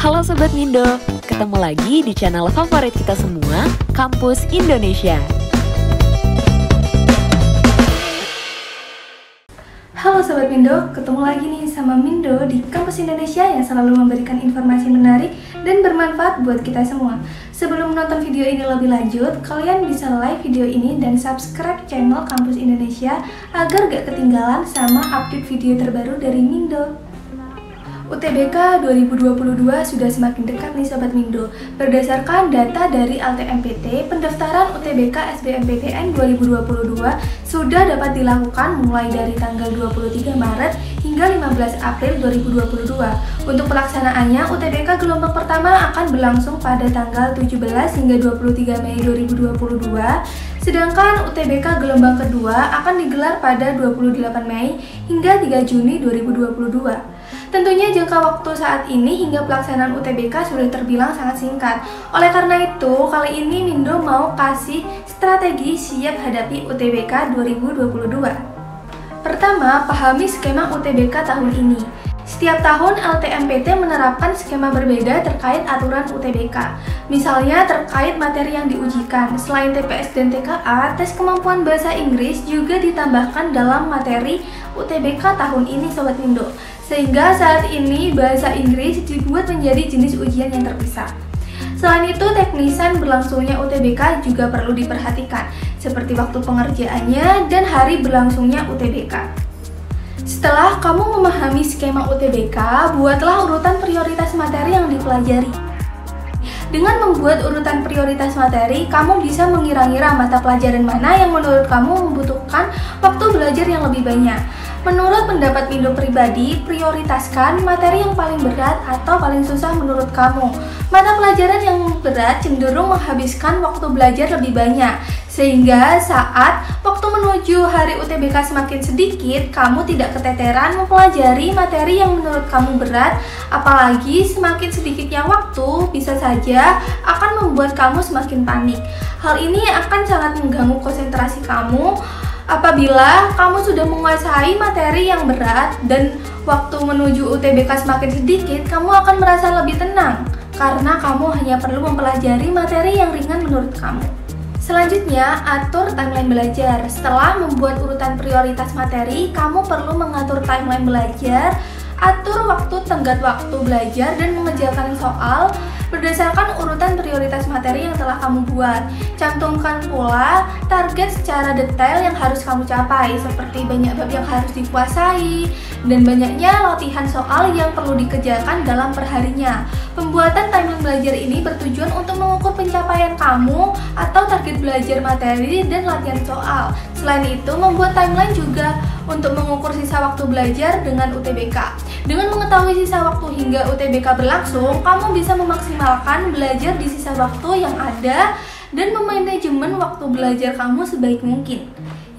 Halo Sobat Mindo, ketemu lagi di channel favorit kita semua, Kampus Indonesia. Halo Sobat Mindo, ketemu lagi nih sama Mindo di Kampus Indonesia yang selalu memberikan informasi menarik dan bermanfaat buat kita semua. Sebelum menonton video ini lebih lanjut, kalian bisa like video ini dan subscribe channel Kampus Indonesia agar gak ketinggalan sama update video terbaru dari Mindo. UTBK 2022 sudah semakin dekat nih Sobat Mindo. Berdasarkan data dari LTMPT, pendaftaran UTBK SBMPTN 2022 sudah dapat dilakukan mulai dari tanggal 23 Maret hingga 15 April 2022. Untuk pelaksanaannya, UTBK gelombang pertama akan berlangsung pada tanggal 17 hingga 23 Mei 2022, sedangkan UTBK gelombang kedua akan digelar pada 28 Mei hingga 3 Juni 2022. Tentunya jangka waktu saat ini hingga pelaksanaan UTBK sudah terbilang sangat singkat. Oleh karena itu, kali ini Mindo mau kasih strategi siap hadapi UTBK 2022. Pertama, pahami skema UTBK tahun ini. Setiap tahun LTMPT menerapkan skema berbeda terkait aturan UTBK. Misalnya terkait materi yang diujikan. Selain TPS dan TKA, tes kemampuan bahasa Inggris juga ditambahkan dalam materi UTBK tahun ini Sobat Mindo. Sehingga saat ini bahasa Inggris dibuat menjadi jenis ujian yang terpisah. Selain itu, teknisan berlangsungnya UTBK juga perlu diperhatikan, seperti waktu pengerjaannya dan hari berlangsungnya UTBK. Setelah kamu memahami skema UTBK, buatlah urutan prioritas materi yang dipelajari. Dengan membuat urutan prioritas materi, kamu bisa mengira-ngira mata pelajaran mana yang menurut kamu membutuhkan waktu belajar yang lebih banyak. Menurut pendapat Mindo pribadi, prioritaskan materi yang paling berat atau paling susah menurut kamu. Mata pelajaran yang berat cenderung menghabiskan waktu belajar lebih banyak, sehingga saat waktu menuju hari UTBK semakin sedikit, kamu tidak keteteran mempelajari materi yang menurut kamu berat. Apalagi semakin sedikitnya waktu bisa saja akan membuat kamu semakin panik. Hal ini akan sangat mengganggu konsentrasi kamu. Apabila kamu sudah menguasai materi yang berat dan waktu menuju UTBK semakin sedikit, kamu akan merasa lebih tenang karena kamu hanya perlu mempelajari materi yang ringan menurut kamu. Selanjutnya, atur timeline belajar. Setelah membuat urutan prioritas materi, kamu perlu mengatur timeline belajar, atur waktu tenggat waktu belajar dan mengerjakan soal berdasarkan urutan prioritas materi yang telah kamu buat. Cantumkan pula target secara detail yang harus kamu capai, seperti banyak bab yang harus dikuasai dan banyaknya latihan soal yang perlu dikerjakan dalam perharinya. Pembuatan timeline belajar ini bertujuan untuk mengukur pencapaian kamu atau target belajar materi dan latihan soal. Selain itu, membuat timeline juga untuk mengukur sisa waktu belajar dengan UTBK. Dengan mengetahui sisa waktu hingga UTBK berlangsung, kamu bisa memaksimalkan belajar di sisa waktu yang ada dan memanajemen waktu belajar kamu sebaik mungkin.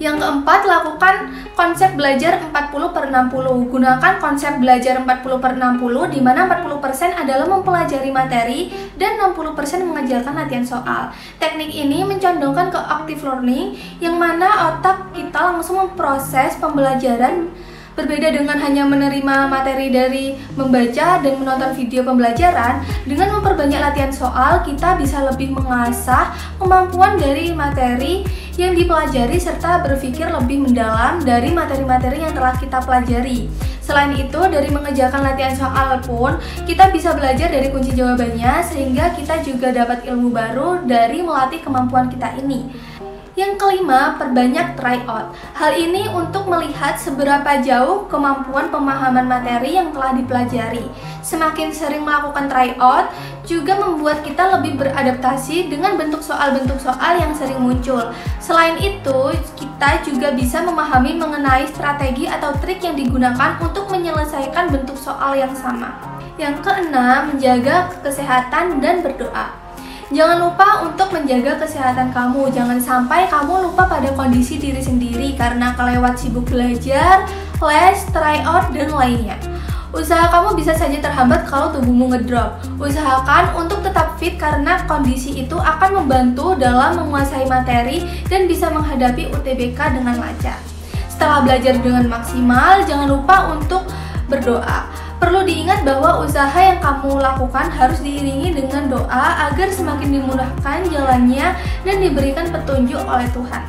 Yang keempat, lakukan konsep belajar 40/60. Gunakan konsep belajar 40/60 di mana 40% adalah mempelajari materi dan 60% mengerjakan latihan soal. Teknik ini mencondongkan ke active learning yang mana otak kita langsung memproses pembelajaran. Berbeda dengan hanya menerima materi dari membaca dan menonton video pembelajaran, dengan memperbanyak latihan soal, kita bisa lebih mengasah kemampuan dari materi yang dipelajari serta berpikir lebih mendalam dari materi-materi yang telah kita pelajari. Selain itu, dari mengerjakan latihan soal pun, kita bisa belajar dari kunci jawabannya sehingga kita juga dapat ilmu baru dari melatih kemampuan kita ini. Yang kelima, perbanyak tryout. Hal ini untuk melihat seberapa jauh kemampuan pemahaman materi yang telah dipelajari. Semakin sering melakukan tryout juga membuat kita lebih beradaptasi dengan bentuk soal yang sering muncul. Selain itu, kita juga bisa memahami mengenai strategi atau trik yang digunakan untuk menyelesaikan bentuk soal yang sama. Yang keenam, menjaga kesehatan dan berdoa. Jangan lupa untuk menjaga kesehatan kamu. Jangan sampai kamu lupa pada kondisi diri sendiri karena kelewat sibuk belajar, les, tryout, dan lainnya. Usaha kamu bisa saja terhambat kalau tubuhmu ngedrop. Usahakan untuk tetap fit karena kondisi itu akan membantu dalam menguasai materi dan bisa menghadapi UTBK dengan lancar. Setelah belajar dengan maksimal, jangan lupa untuk berdoa. Perlu diingat bahwa usaha yang kamu lakukan harus diiringi dengan doa agar semakin dimudahkan jalannya dan diberikan petunjuk oleh Tuhan.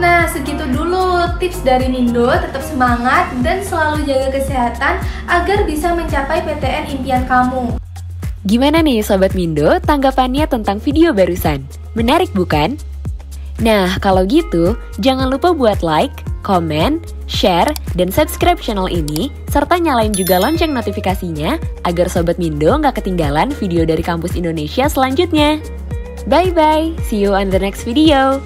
Nah, segitu dulu tips dari Mindo. Tetap semangat dan selalu jaga kesehatan agar bisa mencapai PTN impian kamu. Gimana nih Sobat Mindo tanggapannya tentang video barusan? Menarik bukan? Nah, kalau gitu jangan lupa buat like, komen, share, dan subscribe channel ini, serta nyalain juga lonceng notifikasinya agar Sobat Mindo nggak ketinggalan video dari Kampus Indonesia selanjutnya. Bye-bye, see you on the next video.